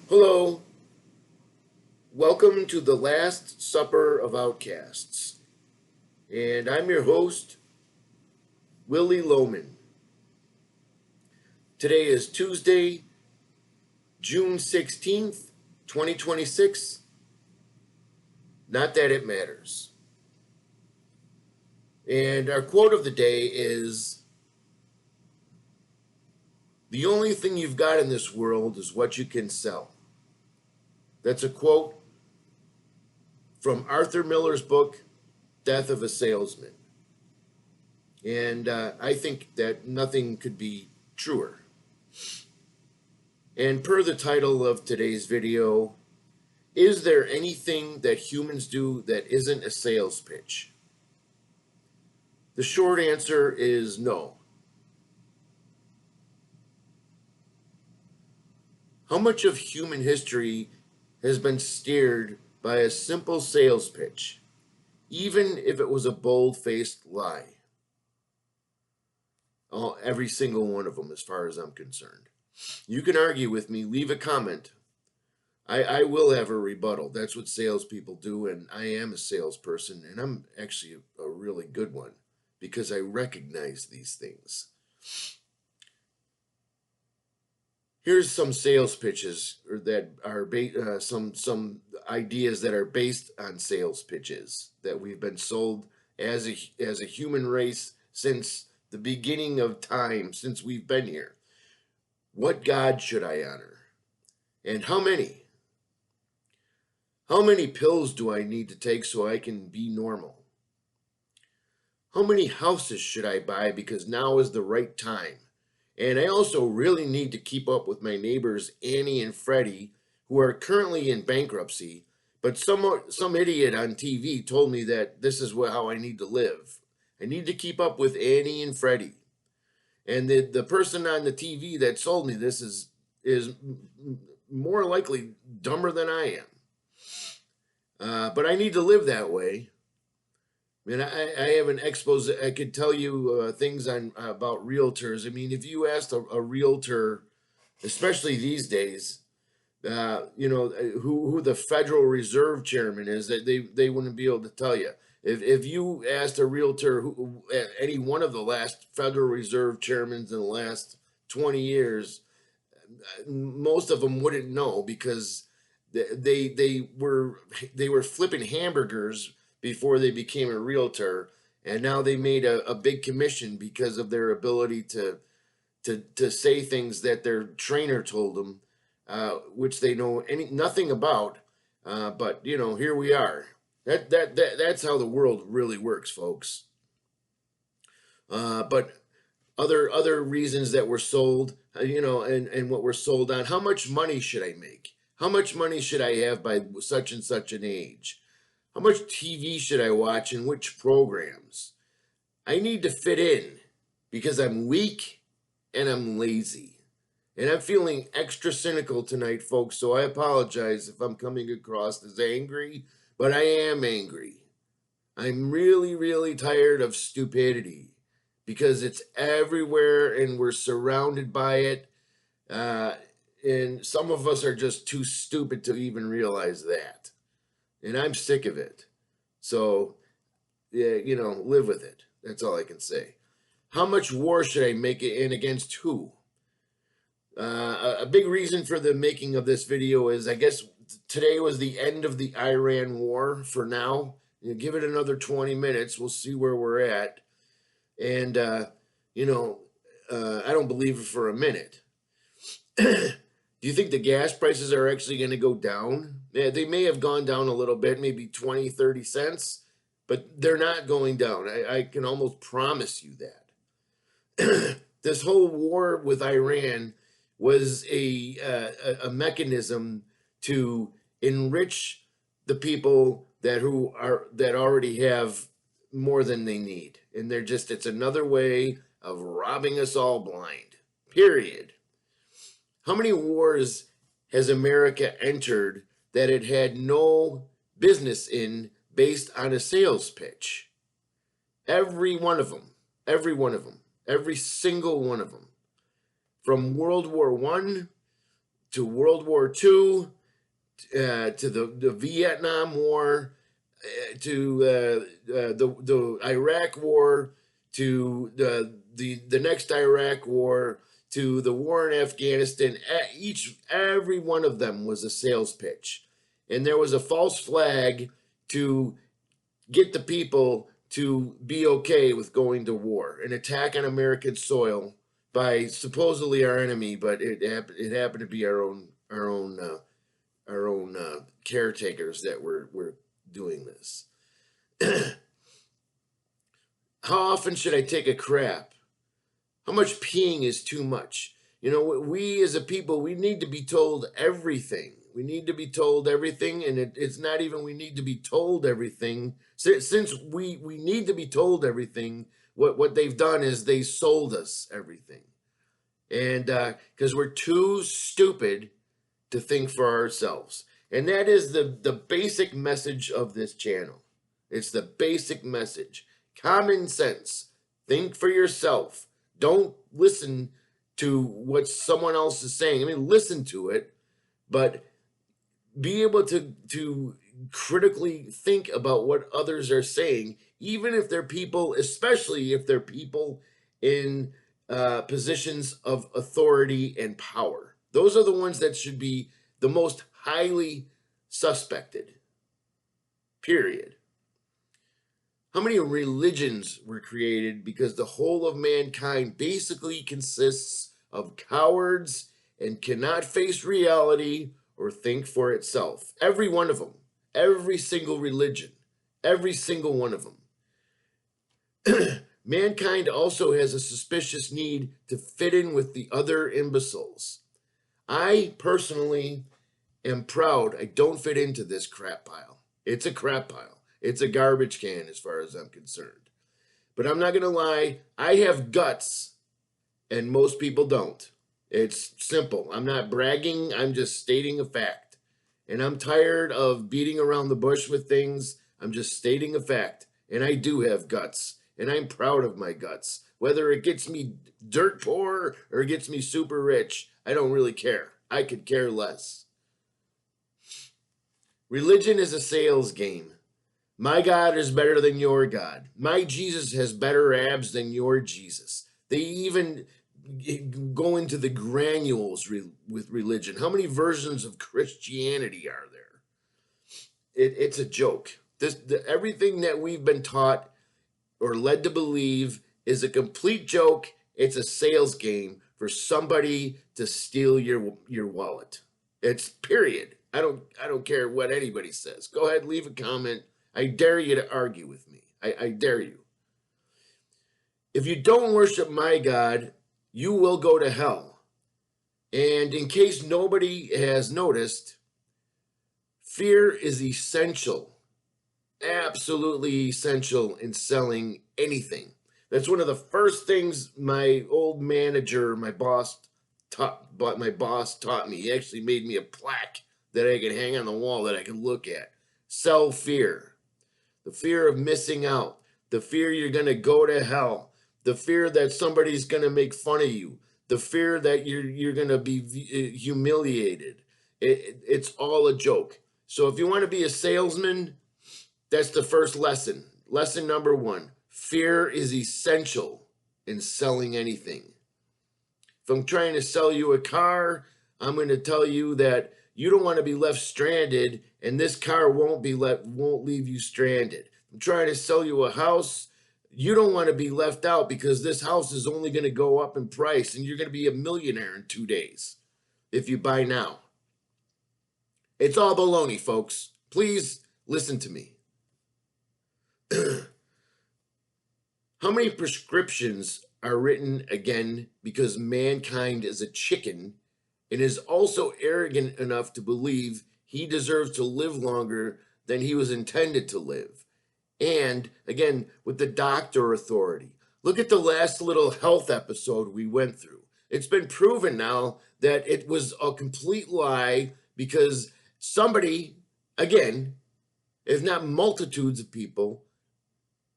Hello, welcome to the Last Supper of Outcasts. And I'm your host, Willy Loman. Today is Tuesday, June 16th, 2026. Not that it matters. And our quote of the day is: "The only thing you've got in this world is what you can sell." That's a quote from Arthur Miller's book, Death of a Salesman. And I think that nothing could be truer. And per the title of today's video, is there anything that humans do that isn't a sales pitch? The short answer is no. How much of human history has been steered by a simple sales pitch, even if it was a bold-faced lie? Oh, every single one of them, as far as I'm concerned. You can argue with me, leave a comment. I will have a rebuttal. That's what salespeople do, and I am a salesperson, and I'm actually a really good one because I recognize these things. Here's some sales pitches that are some ideas that are based on sales pitches that we've been sold as a human race since the beginning of time, since we've been here. What God should I honor? And how many? How many pills do I need to take so I can be normal? How many houses should I buy because now is the right time? And I also really need to keep up with my neighbors Annie and Freddie, who are currently in bankruptcy, but some idiot on TV told me that this is how I need to live. I need to keep up with Annie and Freddie. And the person on the TV that sold me this is more likely dumber than I am. But I need to live that way. I mean, I have an expose. I could tell you things about realtors. I mean, if you asked a realtor, especially these days, who the Federal Reserve Chairman is, that they wouldn't be able to tell you. If you asked a realtor any one of the last Federal Reserve chairmen in the last 20 years, most of them wouldn't know because they were flipping hamburgers before they became a realtor, and now they made a big commission because of their ability to say things that their trainer told them, which they know nothing about. But here we are. That's how the world really works, folks. But other reasons that were sold, and what we're sold on. How much money should I make? How much money should I have by such and such an age? How much TV should I watch and which programs? I need to fit in because I'm weak and I'm lazy. And I'm feeling extra cynical tonight, folks, so I apologize if I'm coming across as angry, but I am angry. I'm really, really tired of stupidity because it's everywhere and we're surrounded by it. And some of us are just too stupid to even realize that. And I'm sick of it. So, yeah, live with it. That's all I can say. How much war should I make it in against who? A big reason for the making of this video is, I guess, today was the end of the Iran war for now. Give it another 20 minutes. We'll see where we're at. And, I don't believe it for a minute. Do you think the gas prices are actually going to go down? Yeah, they may have gone down a little bit, maybe 20, 30 cents, but they're not going down. I can almost promise you that. This whole war with Iran was a mechanism to enrich the people that already have more than they need. And it's another way of robbing us all blind. Period. How many wars has America entered that it had no business in based on a sales pitch? Every one of them. Every one of them. Every single one of them. From World War I to World War II, to the Vietnam War, to the Iraq War, to the next Iraq War, to the war in Afghanistan. Every one of them was a sales pitch, and there was a false flag to get the people to be okay with going to war, an attack on American soil by supposedly our enemy, but it happened to be our own caretakers that were doing this. How often should I take a crap? How much peeing is too much? You know, we as a people, we need to be told everything. We need to be told everything, and it's not even we need to be told everything. Since we need to be told everything, what they've done is they sold us everything. And because we're too stupid to think for ourselves. And that is the basic message of this channel. It's the basic message. Common sense. Think for yourself. Don't listen to what someone else is saying. I mean, listen to it, but be able to critically think about what others are saying, even if they're people, especially if they're people in positions of authority and power. Those are the ones that should be the most highly suspected, period. How many religions were created because the whole of mankind basically consists of cowards and cannot face reality or think for itself? Every one of them. Every single religion. Every single one of them. Mankind also has a suspicious need to fit in with the other imbeciles. I personally am proud I don't fit into this crap pile. It's a crap pile. It's a garbage can as far as I'm concerned. But I'm not going to lie, I have guts and most people don't. It's simple. I'm not bragging, I'm just stating a fact. And I'm tired of beating around the bush with things. I'm just stating a fact. And I do have guts. And I'm proud of my guts. Whether it gets me dirt poor or it gets me super rich, I don't really care. I could care less. Religion is a sales game. My God is better than your God. My Jesus has better abs than your Jesus. They even go into the granules with religion. How many versions of Christianity are there? It's a joke. Everything that we've been taught or led to believe is a complete joke. It's a sales game for somebody to steal your wallet. It's period. I don't care what anybody says. Go ahead, leave a comment. I dare you to argue with me. I dare you. If you don't worship my God, you will go to hell. And in case nobody has noticed, fear is essential, absolutely essential in selling anything. That's one of the first things my old manager, my boss taught me. He actually made me a plaque that I could hang on the wall that I could look at. Sell fear. The fear of missing out. The fear you're going to go to hell. The fear that somebody's going to make fun of you. The fear that you're going to be humiliated. It's all a joke. So if you want to be a salesman, that's the first lesson. Lesson number 1. Fear is essential in selling anything. If I'm trying to sell you a car, I'm going to tell you that you don't want to be left stranded, and this car won't leave you stranded. I'm trying to sell you a house. You don't want to be left out because this house is only going to go up in price, and you're going to be a millionaire in 2 days if you buy now. It's all baloney, folks. Please listen to me. How many prescriptions are written again because mankind is a chicken and is also arrogant enough to believe he deserves to live longer than he was intended to live? And again, with the doctor authority. Look at the last little health episode we went through. It's been proven now that it was a complete lie because somebody, again, if not multitudes of people,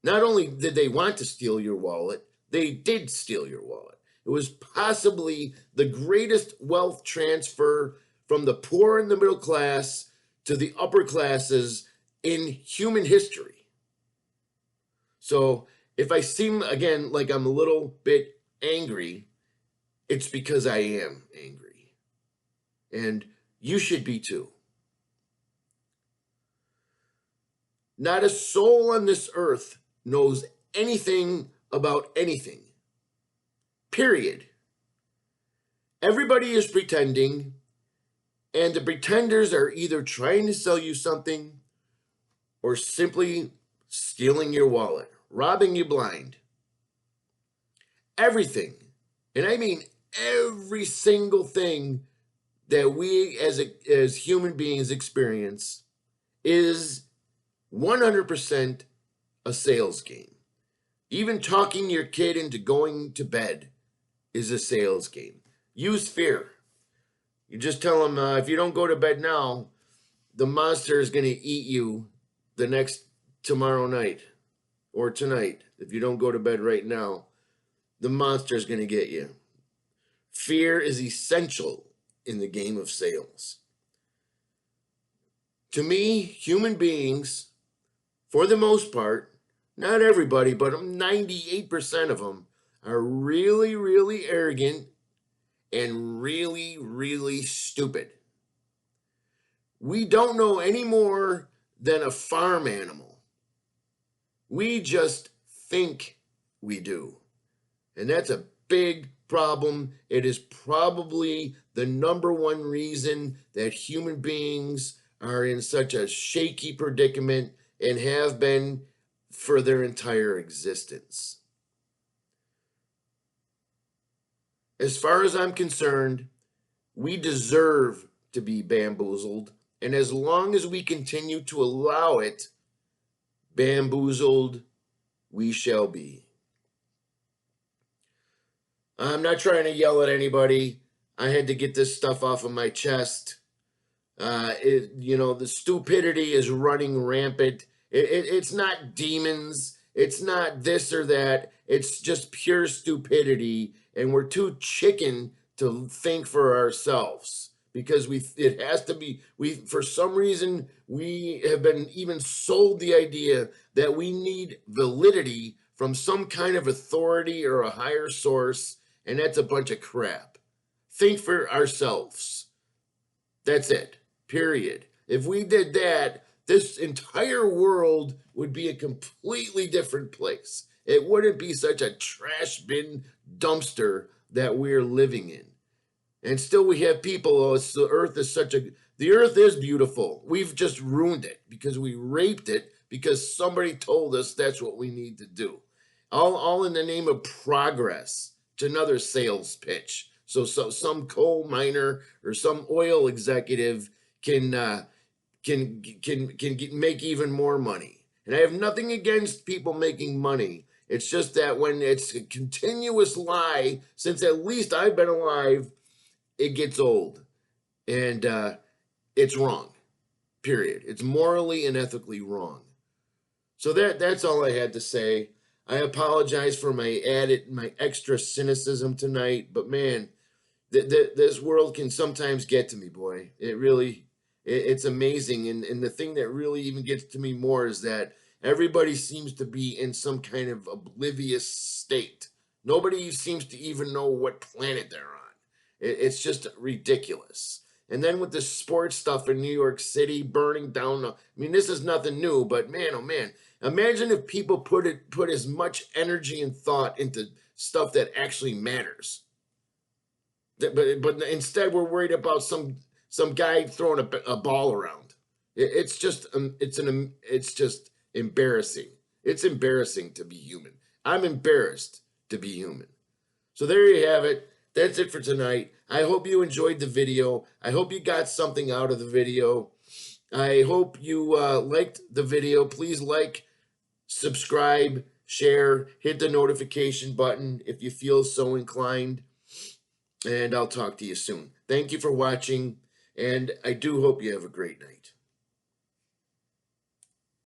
not only did they want to steal your wallet, they did steal your wallet. It was possibly the greatest wealth transfer from the poor and the middle class to the upper classes in human history. So if I seem, again, like I'm a little bit angry, it's because I am angry. And you should be too. Not a soul on this earth knows anything about anything. Period. Everybody is pretending, and the pretenders are either trying to sell you something or simply stealing your wallet, robbing you blind. Everything, and I mean every single thing that we as human beings experience is 100% a sales game. Even talking your kid into going to bed is a sales game. Use fear. You just tell them, if you don't go to bed now, the monster is going to eat you tomorrow night or tonight. If you don't go to bed right now, the monster is going to get you. Fear is essential in the game of sales. To me, human beings, for the most part, not everybody, but 98% of them are really, really arrogant and really, really stupid. We don't know any more than a farm animal. We just think we do. And that's a big problem. It is probably the number one reason that human beings are in such a shaky predicament and have been for their entire existence. As far as I'm concerned, we deserve to be bamboozled, and as long as we continue to allow it, bamboozled we shall be. I'm not trying to yell at anybody. I had to get this stuff off of my chest. The stupidity is running rampant. It's not demons. It's not this or that. It's just pure stupidity. And we're too chicken to think for ourselves because it has to be, for some reason, we have been even sold the idea that we need validity from some kind of authority or a higher source. And that's a bunch of crap. Think for ourselves. That's it. Period. If we did that, this entire world would be a completely different place. It wouldn't be such a trash bin dumpster that we're living in. And still we have people, the earth is beautiful. We've just ruined it because we raped it because somebody told us that's what we need to do. All in the name of progress. It's another sales pitch. So some coal miner or some oil executive can make even more money. And I have nothing against people making money. It's just that when it's a continuous lie, since at least I've been alive, it gets old. And it's wrong. Period. It's morally and ethically wrong. So that's all I had to say. I apologize for my extra cynicism tonight, but man, this world can sometimes get to me, boy. It's amazing. And the thing that really even gets to me more is that everybody seems to be in some kind of oblivious state. Nobody seems to even know what planet they're on. It's just ridiculous. And then with the sports stuff in New York City burning down, I mean, this is nothing new, but man, oh man, imagine if people put as much energy and thought into stuff that actually matters. But instead we're worried about some guy throwing a ball around. It's just embarrassing. It's embarrassing to be human. I'm embarrassed to be human. So there you have it. That's it for tonight. I hope you enjoyed the video. I hope you got something out of the video. I hope you liked the video. Please like, subscribe, share, hit the notification button if you feel so inclined. And I'll talk to you soon. Thank you for watching, and I do hope you have a great night.